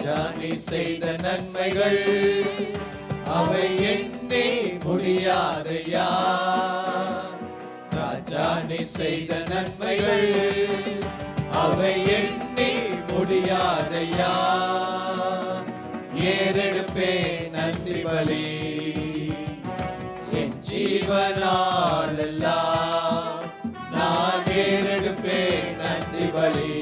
ராஜா நீ செய்த நன்மைகள் அவை எண்ணி முடியாதையா. ராஜா நீ செய்த நன்மைகள் அவை எண்ணி முடியாதையா. ஏறெடுப்பே நன்றி பலி என் ஜீவனாலெல்லாம். நான் ஏறெடுப்பே நன்றி பலி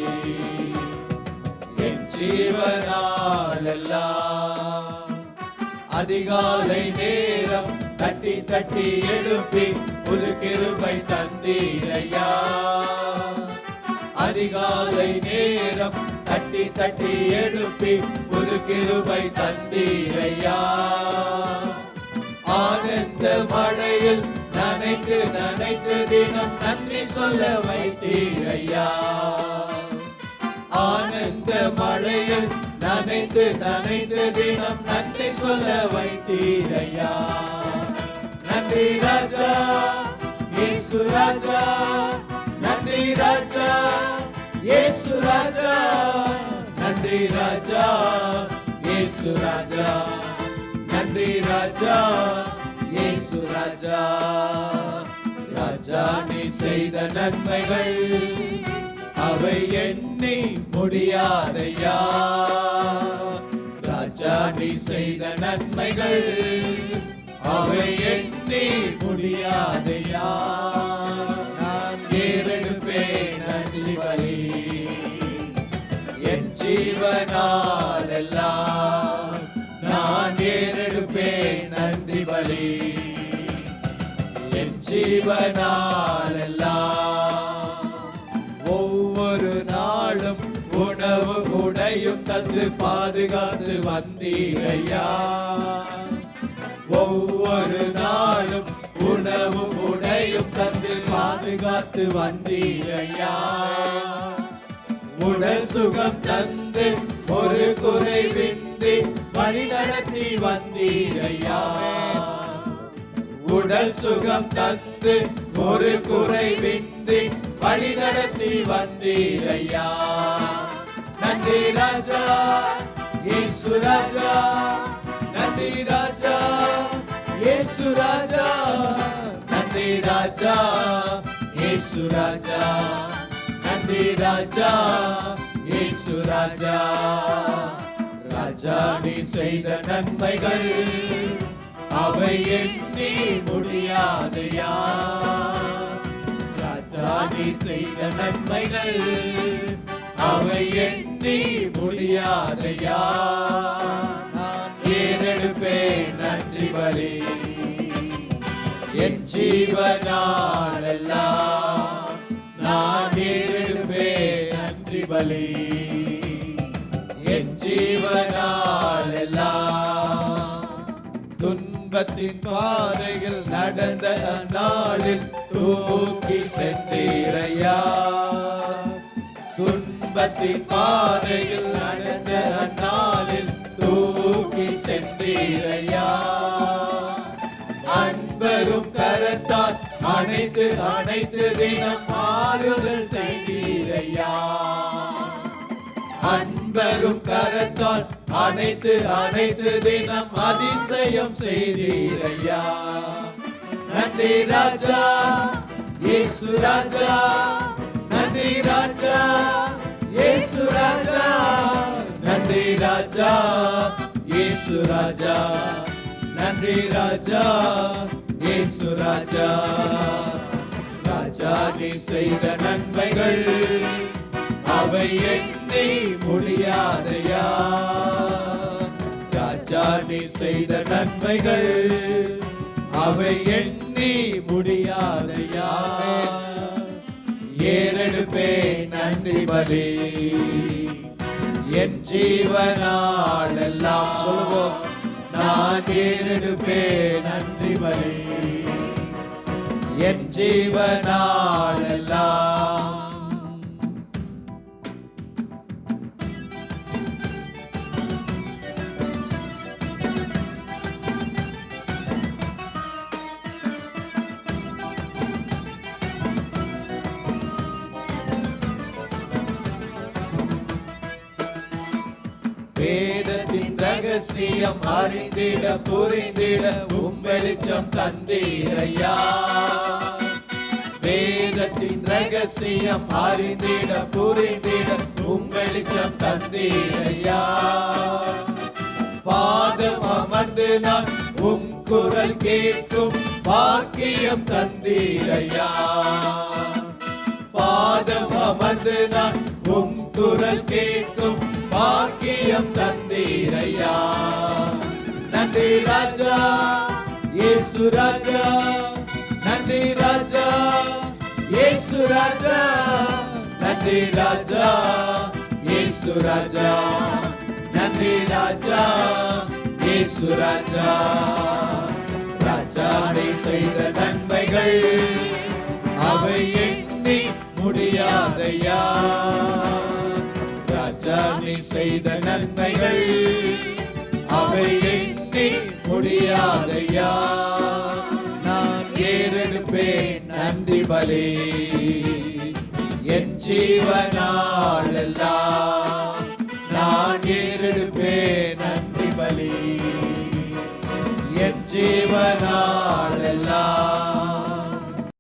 என் ஜீவனாலெல்லாம். அதிகாலை நேரம் தட்டி தட்டி எழுப்பி புது கிருபை தந்தீரையா. அதிகாலை நேரம் தட்டி தட்டி எழுப்பி புது கிருபை தந்தீரையா. ஆனந்த மழையில் நனைத்து நனைத்து தினம் நன்றி சொல்ல வைத்தீரையா. ஆனந்த மழையில் நனைத்து நனைத்து தினம் நன்றி சொல்ல வைத்தீரையா. நன்றி ராஜா இயேசு ராஜா, நன்றி ராஜா இயேசு ராஜா, நன்றி ராஜா இயேசு ராஜா, நன்றி ராஜா இயேசு ராஜா. ராஜா நீ செய்த நன்மைகள் அவை எண்ணி முடியாதையா. ராஜா நீ செய்த நன்மைகள் அவை எண்ணி முடியாதையா. நான் ஏறெடுப்பேன் நன்றி பலி என் ஜீவனாலெல்லாம். நான் ஏறெடுப்பேன் நன்றி பலி என் ஜீவனாலெல்லாம். ஒவ்வொரு நாளும் உணவு உடையும் தந்து பாதுகாத்து வந்தீரையா. ஒவ்வொரு நாளும் உணவு உடையும் தந்து பாதுகாத்து வந்தீரையா. உடல் சுகம் தந்து ஒரு குறைவின்றி வழி நடத்தி வந்தீரையா. உடல் சுகம் தந்து ஒரு குறைவின்றி வழி நடத்தி வந்தீரையா. நன்றி ராஜா இயேசு ராஜா, நன்றி ராஜா இயேசு ராஜா, நன்றி ராஜா இயேசு ராஜா, நன்றி ராஜா இயேசு ராஜா. ராஜா நீ செய்த நன்மைகள் அவை எண்ணி முடியாதையா. ராஜா நீ செய்த நன்மைகள் அவை எண்ணி முடியாதையா. நான் ஏறெடுப்பேன் நன்றி பலி என் ஜீவனாலெல்லாம். நான் ஏறெடுப்பேன் நன்றி பலி என் ஜீவனாலெல்லாம். துன்பத்தின் பாதையில் நடந்த அந்நாளில் தூக்கி சென்றீரையா. துன்பத்தின் பாதையில் நடந்த அந்நாளில் தூக்கி சென்றீரையா. அன்பரும் கரத்தால் அனைத்து அனைத்து தினம் ஆறுதல் செய்தீரையா. அன்பரும் கரத்தால் அனைத்து அனைத்து தினம் அதிசயம் செய்தீரையா. நன்றி ராஜா இயேசு ராஜா, நன்றி ராஜா இயேசு ராஜா, நன்றி ராஜா இயேசு ராஜா, நன்றி ராஜா இயேசு ராஜா. ராஜா நீ செய்த நன்மைகள் அவை எண்ணி முடியாதையா. ராஜா நீ செய்த நன்மைகள் அவை எண்ணி முடியாதையா. ஏறெடுப்பேன் நன்றி பலி என் ஜீவனாலெல்லாம். சொல்லுவோம், நான் ஏறெடுப்பேன் நன்றி பலி என் ஜீவனாலெல்லாம். வேதத்தின் ரகசியம் அறிந்திட புரிந்திட வெளிச்சம் தந்தீரையா. வேதத்தின் ரகசியம் அறிந்திட புரிந்திட வெளிச்சம் தந்தீரையா. பாதம் அமர்ந்து நான் குரல் கேட்கும் பாக்கியம் தந்தீரையா. பாதம் அமர்ந்து நான் குரல் கேட்கும் பாக்கியம் தந்தீரையா. நன்றி ராஜா இயேசு ராஜா, நன்றி ராஜா இயேசு ராஜா, நன்றி ராஜா இயேசு ராஜா, நன்றி ராஜா இயேசு ராஜா. ராஜா நீ செய்த நன்மைகள் அவை எண்ணி முடியாதையா. ராஜா நீ செய்த நன்மைகள் அவை எண்ணி முடியாதையா. நான் ஏறெடுப்பேன் நன்றி பலி, என் ஜீவனா